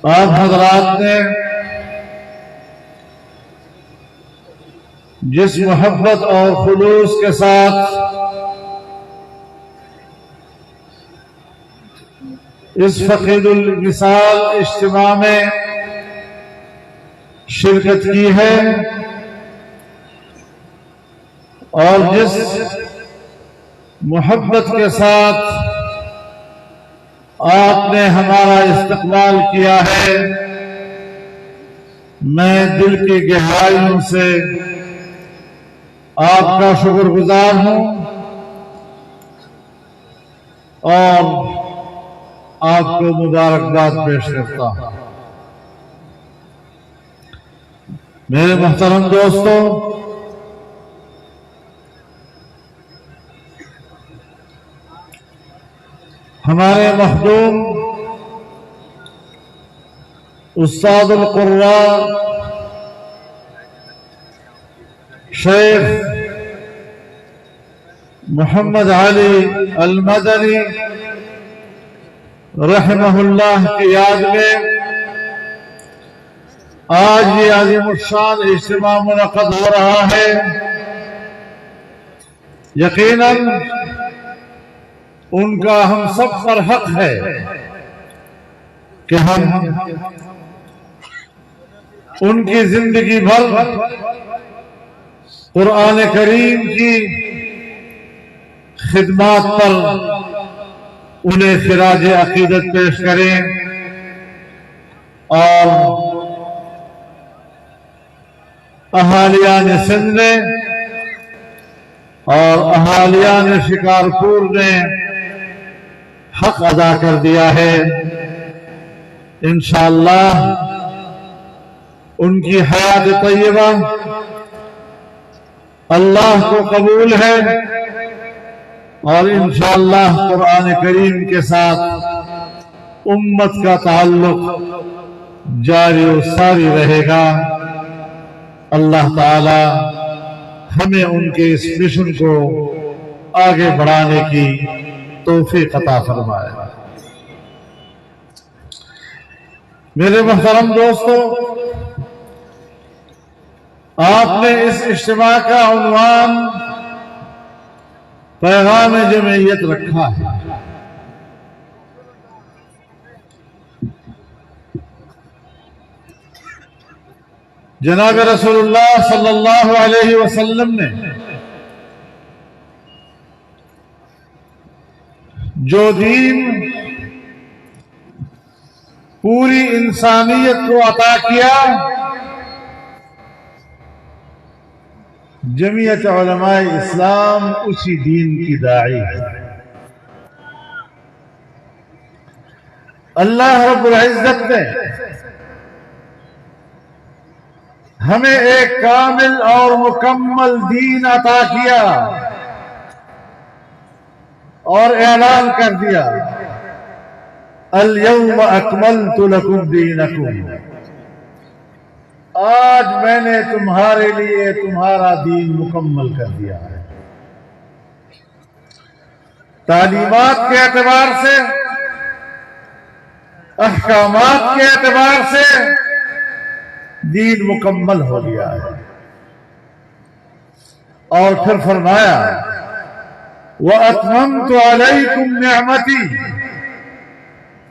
आप हजरात ने जिस मोहब्बत और खुलूस के साथ इस फकीरुल विसाल इज्तिमा में शिरकत की है और जिस मोहब्बत के साथ आपने हमारा इस्तकबाल किया है, मैं दिल की गहराइयों से आपका शुक्रगुजार हूं और आपको मुबारकबाद पेश करता हूं। मेरे मोहतरम दोस्तों, हमारे मखदूम उस्तादुल कुर्रा शेख मोहम्मद अली अल मदनी रहमहुल्लाह की याद में आज ये अज़ीमुश्शान इज्तिमा मुनक़्क़द हो रहा है। यकीनन उनका हम सब पर हक है कि हम उनकी जिंदगी भर कुरान करीम की खिदमत पर उन्हें खिराज अकीदत पेश करें और अहालियान सिंध ने और अहालियान शिकारपुर ने हक अदा कर दिया है। इंशाअल्लाह उनकी हयात तय्यबा अल्लाह को कबूल है और इंशाअल्लाह कुरान करीम के साथ उम्मत का ताल्लुक जारी और सारी रहेगा। अल्लाह ताला हमें उनके इस मिशन को आगे बढ़ाने की तौफीक अता फरमाए। मेरे मोहतरम दोस्तों, आपने इस इज्तिमा का उन्वान पैगाम जमइयत रखा है। जनाब रसूलुल्लाह सल्लल्लाहु अलैहि वसल्लम ने जो दीन पूरी इंसानियत को अता किया, जमीयत उलमाए इस्लाम उसी दीन की दाई है। अल्लाह रब्बुल इज्जत ने हमें एक कामिल और मुकम्मल दीन अता किया और ऐलान कर दिया, अल यौम अकमलतु लकुम दीनकुम, आज मैंने तुम्हारे लिए तुम्हारा दीन मुकम्मल कर दिया है। तालीमात के एतबार से, अहकामात के एतबार से दीन मुकम्मल हो गया है। और फिर फरमाया, व अतममतु अलैकुम निअमती,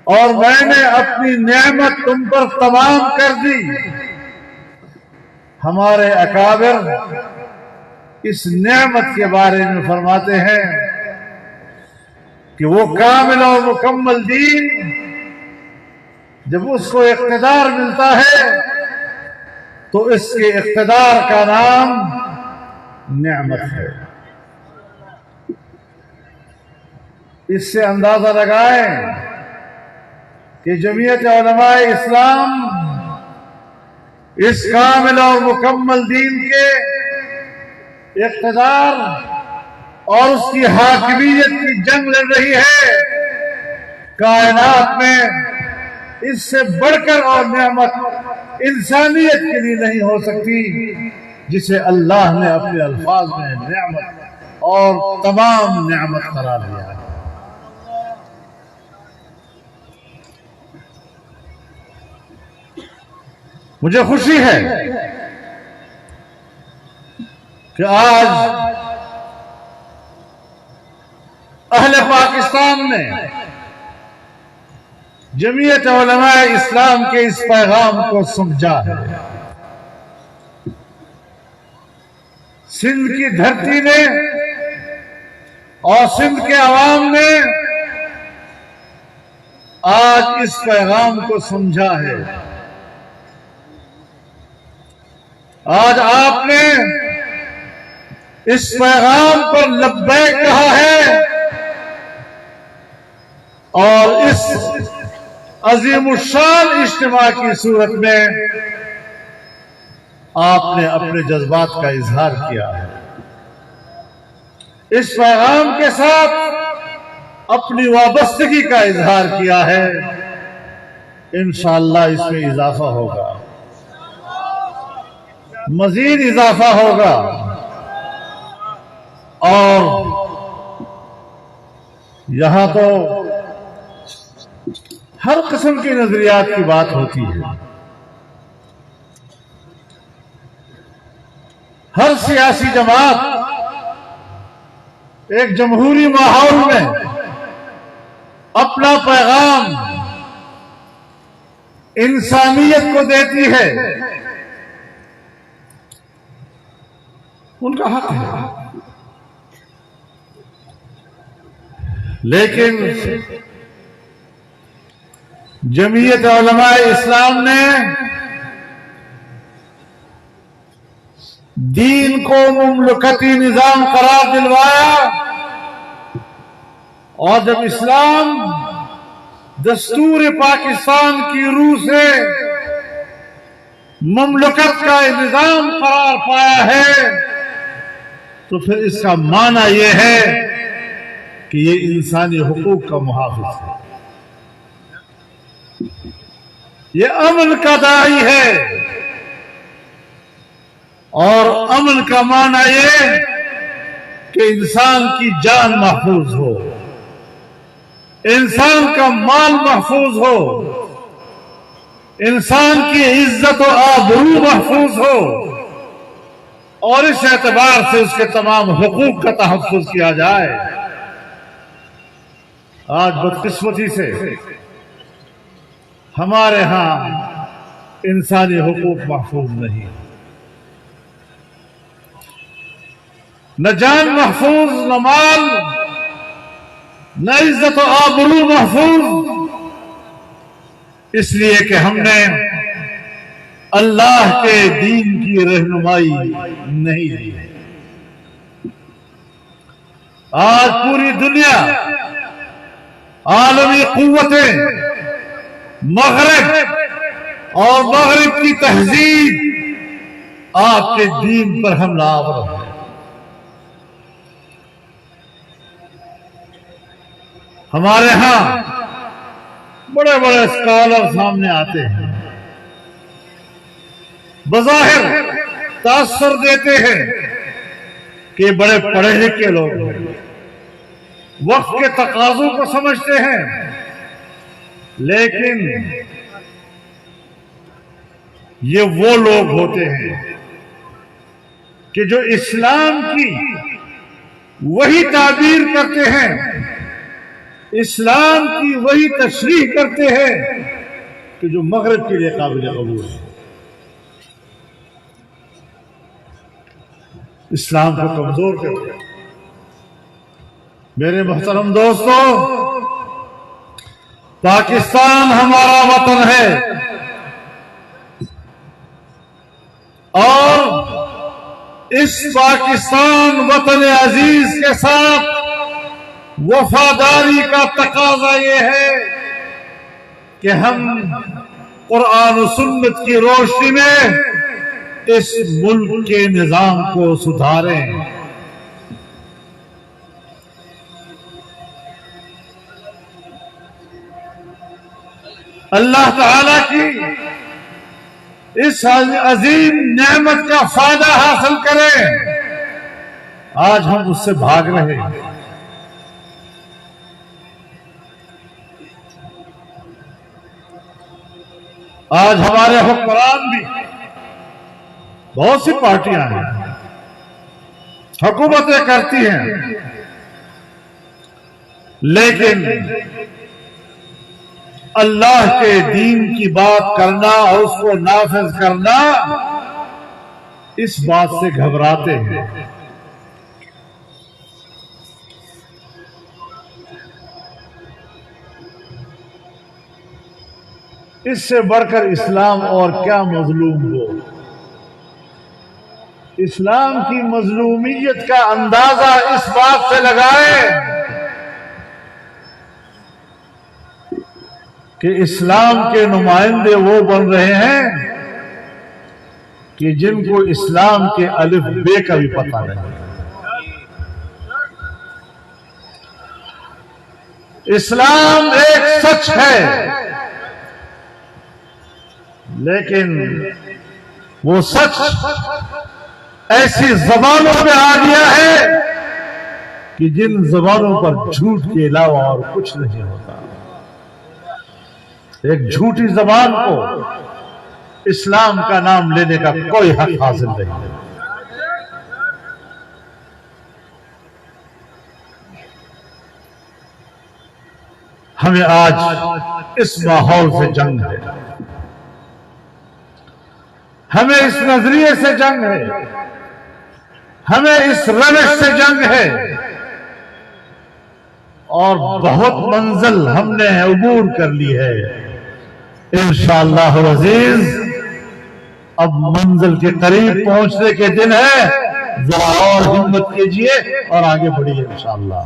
और मैंने अपनी नेमत तुम पर तमाम कर दी। हमारे अकाबिर इस नेमत के बारे में फरमाते हैं कि वो कामिल और मुकम्मल दीन जब उसको इक़्तिदार मिलता है तो इसके इक़्तिदार का नाम नेमत है। इससे अंदाजा लगाएं कि जमीयत उलमाए इस्लाम इस कामिल और मुकम्मल दीन के इक़्तिदार और उसकी हाकिमियत की जंग लड़ रही है। कायनात में इससे बढ़कर और नेमत इंसानियत के लिए नहीं हो सकती जिसे अल्लाह ने अपने अल्फाज में नेमत और तमाम नेमत करार दिया है। मुझे खुशी है कि आज अहले पाकिस्तान ने जमीयत उलमाए इस्लाम के इस पैगाम को समझा है। सिंध की धरती ने और सिंध के अवाम ने आज इस पैगाम को समझा है। आज आपने इस पैगाम पर लब्बैक कहा है और इस अजीमुशान इज्तिमा की सूरत में आपने अपने जज्बात का इजहार किया है। इस पैगाम के साथ अपनी वाबस्तगी का इजहार किया है। इंशाअल्लाह इसमें इजाफा होगा, मजीद इजाफा होगा और यहां तो हर किस्म की नजरियात की बात होती है। हर सियासी जमात एक जमहूरी माहौल में अपना पैगाम इंसानियत को देती है, उनका हक है। लेकिन जमीयत उलमाए इस्लाम ने दीन को मुमलकती निजाम करार दिलवाया और जब इस्लाम दस्तूर पाकिस्तान की रूह से मुमलकत का निजाम करार पाया है तो फिर इसका माना यह है कि ये इंसानी हुकूक का मुहाफिज है, ये अमन का दाई है। और अमन का माना ये कि इंसान की जान महफूज हो, इंसान का माल महफूज हो, इंसान की इज्जत और आबरू महफूज हो और इस एतबार से उसके तमाम हुकूक का तहफ्फुज किया जाए। आज बदकिस्मती से हमारे यहां इंसानी हुकूक महफूज नहीं, न जान महफूज, न माल, न इज्जत और आबरू महफूज, इसलिए कि हमने अल्लाह के दीन की रहनुमाई नहीं दी। आज पूरी दुनिया, आलमी कुव्वतें, मगरिब और मगरिब की तहजीब आपके दीन पर हमला आवर है। हमारे यहां बड़े बड़े स्कॉलर सामने आते हैं, बज़ाहिर तासुर देते हैं कि बड़े पढ़े लिखे लोग वक्त के तकाज़ों को समझते हैं, लेकिन ये वो लोग होते हैं कि जो इस्लाम की वही ताबीर करते हैं, इस्लाम की वही तशरीह करते हैं कि जो मगरिब के लिए काबिल कबूल है। इस्लाम को कमजोर करते हैं। मेरे मोहतरम दोस्तों, पाकिस्तान हमारा वतन है और इस पाकिस्तान वतन अजीज के साथ वफादारी का तकाजा ये है कि हम कुरान और सुन्नत की रोशनी में इस मुल्क के निजाम को सुधारें। अल्लाह ताला की इस अजीम नेमत का फायदा हासिल करें। आज हम उससे भाग रहे हैं। आज हमारे हुक्मरान भी, बहुत सी पार्टियां हैं, हुकूमतें करती हैं, लेकिन अल्लाह के दीन की बात करना और उसको नाफिज करना, इस बात से घबराते हैं। इससे बढ़कर इस्लाम और क्या मजलूम हो। इस्लाम की मजलूमियत का अंदाजा इस बात से लगाएं कि इस्लाम के नुमाइंदे वो बन रहे हैं कि जिनको इस्लाम के अलिफ बे का भी पता नहीं। इस्लाम एक सच है, लेकिन वो सच ऐसी जबानों पे आ गया है कि जिन जबानों पर झूठ के अलावा और कुछ नहीं होता। एक झूठी जबान को इस्लाम का नाम लेने का कोई हक हासिल नहीं है। हमें आज इस माहौल से जंग है, हमें इस नजरिए से जंग है, हमें इस रविश से जंग है, और बहुत मंजिल हमने अबूर कर ली है। इंशाअल्लाह अज़ीज अब मंजिल के करीब पहुंचने के दिन है। जरा और हिम्मत कीजिए और आगे बढ़िए इंशाअल्लाह।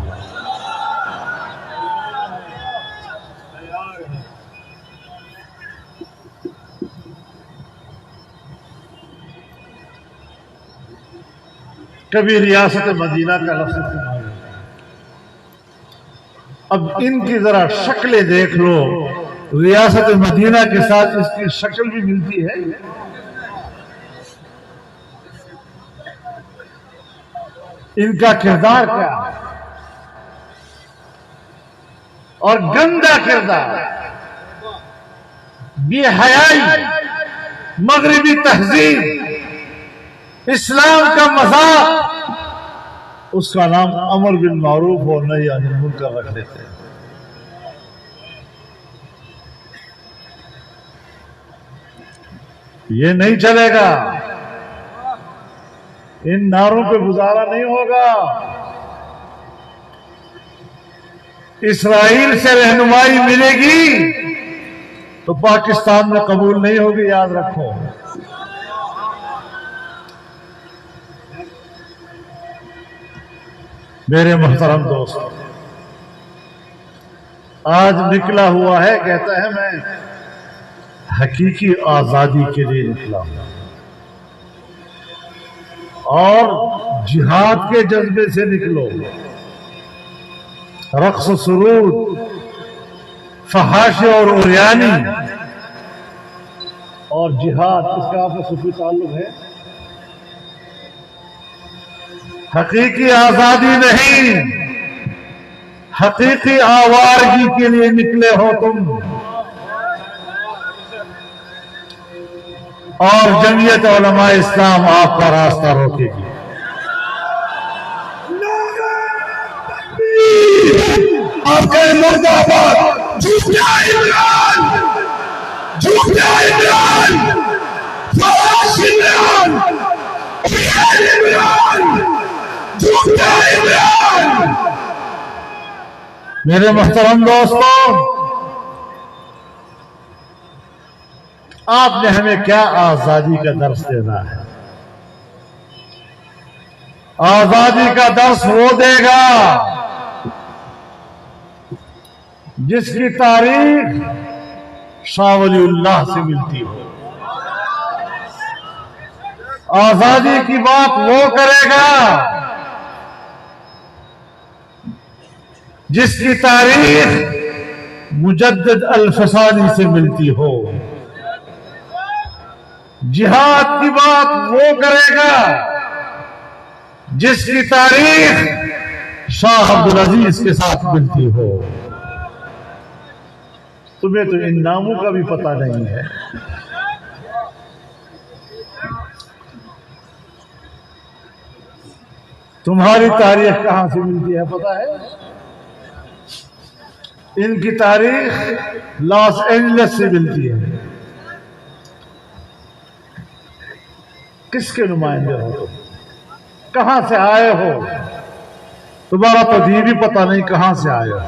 कभी रियासत मदीना का लफ्ज़ सुना, अब इनकी जरा शक्लें देख लो। रियासत मदीना के साथ इसकी शक्ल भी मिलती है। इनका किरदार क्या, और गंदा किरदार, बेहयाई, मगरिबी तहजीब, इस्लाम का मजाक, उसका नाम अमर बिन मारूफ और नही अनिल मुनकर रख देते हैं। ये नहीं चलेगा, इन नारों पे गुजारा नहीं होगा। इस्राइल से रहनुमाई मिलेगी तो पाकिस्तान में कबूल नहीं होगी, याद रखो। मेरे मोहतरम दोस्त, आज निकला हुआ है, कहता है मैं हकीकी आजादी के लिए निकला हूं और जिहाद के जज्बे से निकलो। रक्स, सुरूद, फहाशे और उरियानी और जिहाद, इसका आपसे सूफी ताल्लुक है। हकीकी आजादी नहीं, हकीकी आवारगी के लिए निकले हो तुम, और जमीयत उलमा इस्लाम आपका रास्ता रोकेगी। आपके मुर्दाबाद, झूठा इमरान, झूठा इमरान, फवाश इमरान, इमरान, झूठा इमरान। मेरे मोहतरम दोस्तों, आपने हमें क्या आजादी का दर्स देना है? आजादी का दर्स वो देगा जिसकी तारीख शाह वलीउल्लाह से मिलती हो। आजादी की बात वो करेगा जिसकी तारीख मुजद्दिद अल-फसानी से मिलती हो। जिहाद की बात वो करेगा जिसकी तारीख शाह अब्दुल अजीज के साथ मिलती हो। तुम्हें तो इन नामों का भी पता नहीं है। तुम्हारी तारीख कहां से मिलती है पता है? इनकी तारीख लॉस एंजलिस से मिलती है। किसके नुमाइंदे हो तुम? कहां से आए हो? तुम्हारा तो ये भी पता नहीं कहां से आए हो।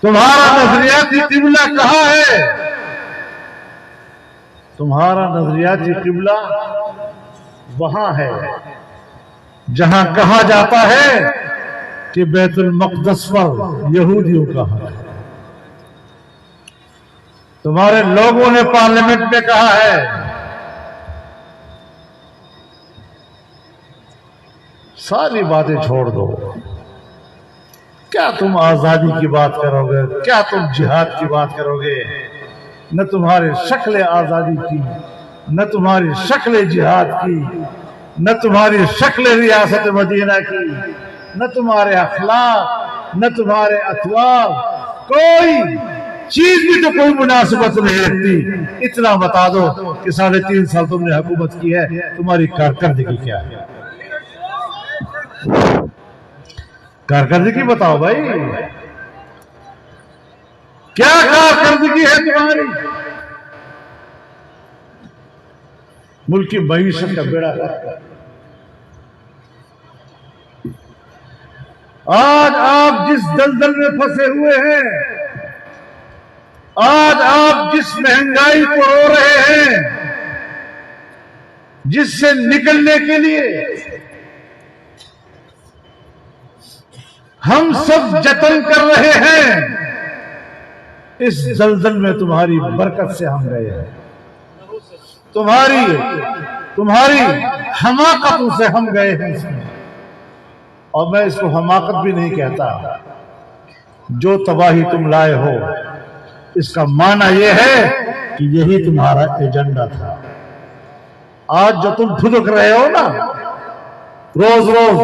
तुम्हारा नजरियाती किबला कहां है? तुम्हारा नजरियाती किबला वहां है जहां कहा जाता है कि बैतुल मक़दस पर यहूदियों का हक है। तुम्हारे लोगों ने पार्लियामेंट में कहा है, सारी बातें छोड़ दो। क्या तुम आजादी की बात करोगे? क्या तुम जिहाद की बात करोगे? न तुम्हारी शक्ल आजादी की, न तुम्हारी शक्ल जिहाद की, न तुम्हारी शक्ल रियासत मदीना की, न तुम्हारे अखलाक, न तुम्हारे अतवार, कोई चीज भी तो कोई मुनासिबत नहीं रखती। इतना बता दो कि 3.5 साल तुमने हुकूमत की है, तुम्हारी कारकर्दगी क्या है? कारकर्दगी बताओ भाई, क्या कारकर्दगी है तुम्हारी? मुल्क की मईशत का बेड़ा है। आज आप जिस दलदल में फंसे हुए हैं, आज आप जिस महंगाई को रो रहे हैं, जिससे निकलने के लिए हम सब जतन कर रहे हैं, इस दलदल में तुम्हारी बरकत से हम गए हैं। तुम्हारी हमाकतों से हम गए हैं इसमें। और मैं इसको हमाकत भी नहीं कहता। जो तबाही तुम लाए हो, इसका माना यह है कि यही तुम्हारा एजेंडा था। आज जो तुम फुदक रहे हो ना, रोज रोज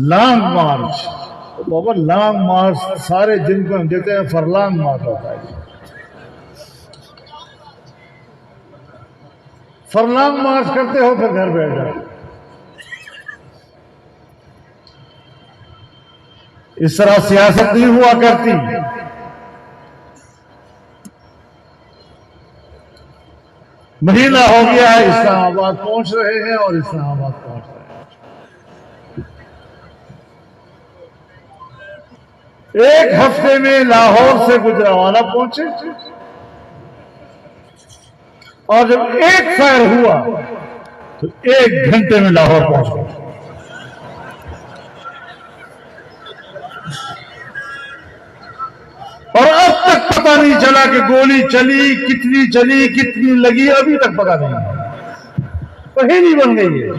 लॉन्ग मार्च, बाबा लॉन्ग मार्च सारे दिन को हम देते हैं, फरलॉन्ग मार्च होता है। फरलॉन्ग मार्च करते हो, फिर घर बैठ जाते। इस तरह सियासत नहीं हुआ करती। महीना हो गया है, इस्लामाबाद पहुंच रहे हैं और इस्लामाबाद पहुंच रहे हैं। एक हफ्ते में लाहौर से गुजरांवाला पहुंचे, और जब एक फायर हुआ तो 1 घंटे में लाहौर पहुंच गए। और अब तक पता नहीं चला कि गोली चली, कितनी लगी, अभी तक पता नहीं। पहेली बन गई है।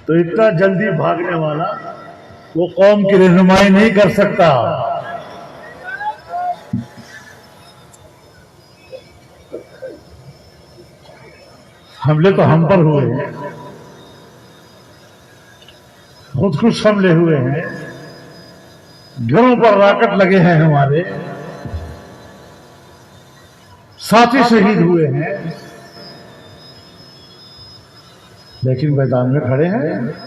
तो इतना जल्दी भागने वाला वो कौम की रहनुमाई नहीं कर सकता। हमले तो हम पर हुए हैं, खुदकुश हमले हुए हैं, घरों पर रॉकेट लगे हैं, हमारे साथी शहीद हुए हैं, लेकिन मैदान में खड़े हैं।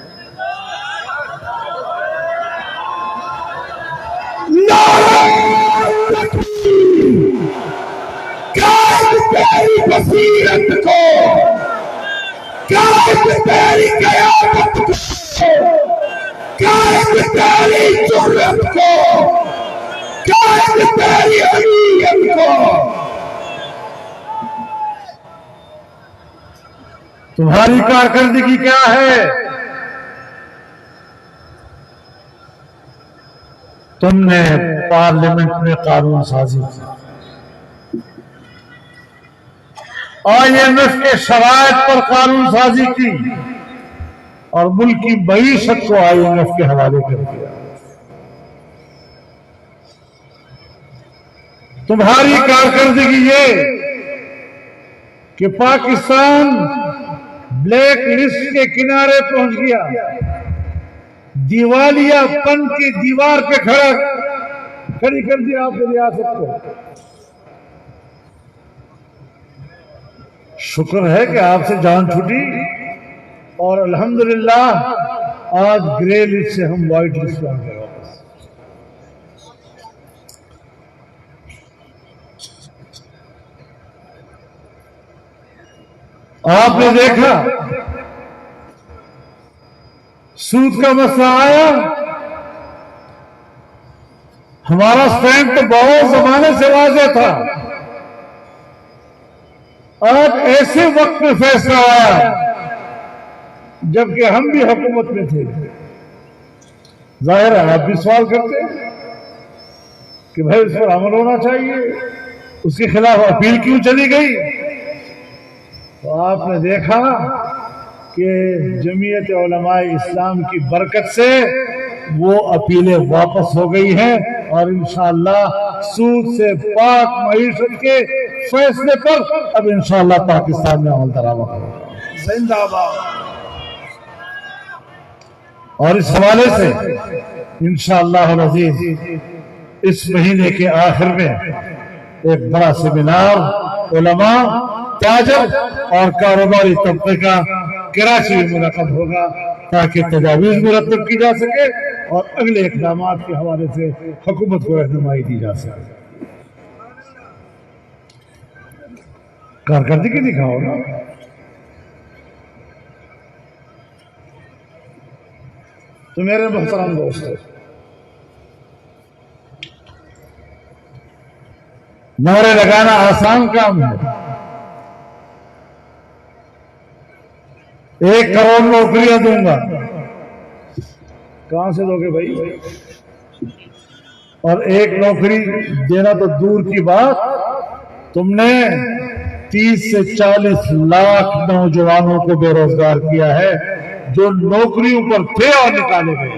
तेरी बसीरत को, तेरी क़यादत को, तेरी जुर्रत को, तेरी अमीयत को। तुम्हारी कारकर्दगी क्या है? तुमने पार्लियामेंट में कानून साजी की, IMF के शराइत पर कानून साजी की, और मुल्क की मईशत को IMF के हवाले कर दिया। तुम्हारी कारकर्दगी ये कि पाकिस्तान ब्लैक लिस्ट के किनारे पहुंच गया, दिवालियापन की दीवार पे खड़ी कर दिया आपकी रियासत को। शुक्र है कि आपसे जान छूटी और अल्हम्दुलिल्लाह आज ग्रे लिस्ट से हम व्हाइट लिस्ट में आ गए वापस। आपने देखा सूद का मसला आया, हमारा स्टैंड तो बहुत जमाने से वाज़ेह था, आज ऐसे वक्त में फैसला आया जबकि हम भी हुकूमत में थे। जाहिर है आप भी सवाल करते कि भाई इस पर अमल होना चाहिए, उसके खिलाफ अपील क्यों चली गई? तो आपने देखा कि जमीयत उलमाए इस्लाम की बरकत से वो अपीलें वापस हो गई हैं और इंशाअल्लाह सूद से पाक मईशत के फैसले पर अब इंशाअल्लाह पाकिस्तान में अमल दरामद होगा। जिंदाबाद। और इस हवाले से इंशाअल्लाह अज़ीज़ इस महीने के आखिर में एक बड़ा सेमिनार उलमा, ताजर और कारोबारी तबके का कराची में मुनक़द होगा ताकि तजावीज़ मुरतब की जा सके और अगले इक़दाम के हवाले से हुकूमत को रहनुमाई दी जा सके। कारकर्दगी दिखाओ ना। तो मेरे मोहतरम दोस्तों, नारे लगाना आसान काम है। 1 करोड़ नौकरियां दूंगा, कहां से दोगे भाई? और एक नौकरी देना तो दूर की बात, तुमने 30 से 40 लाख नौजवानों को बेरोजगार किया है जो नौकरियों पर थे और निकाले गए।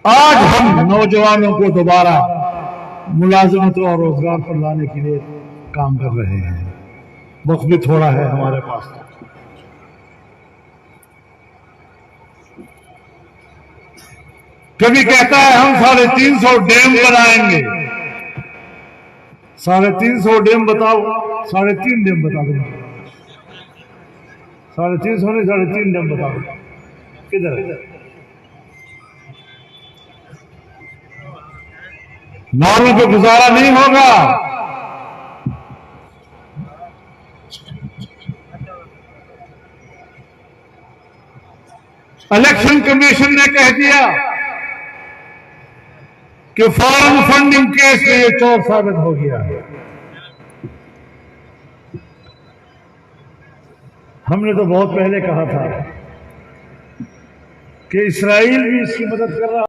आज हम नौजवानों को दोबारा मुलाजिमत और रोजगार पर लाने के लिए काम कर रहे हैं। वक्त भी थोड़ा है हमारे पास। कभी कहता है हम 350 डैम बनाएंगे। 350 डैम बताओ, 3.5 डैम बता दो। 350 नहीं, 3.5 डैम बताओ किधर? नारों पे गुजारा नहीं होगा। इलेक्शन कमीशन ने कह दिया कि फॉरेन फंडिंग केस में ये चोर साबित हो गया है। हमने तो बहुत पहले कहा था कि इस्राइल भी इसकी मदद कर रहा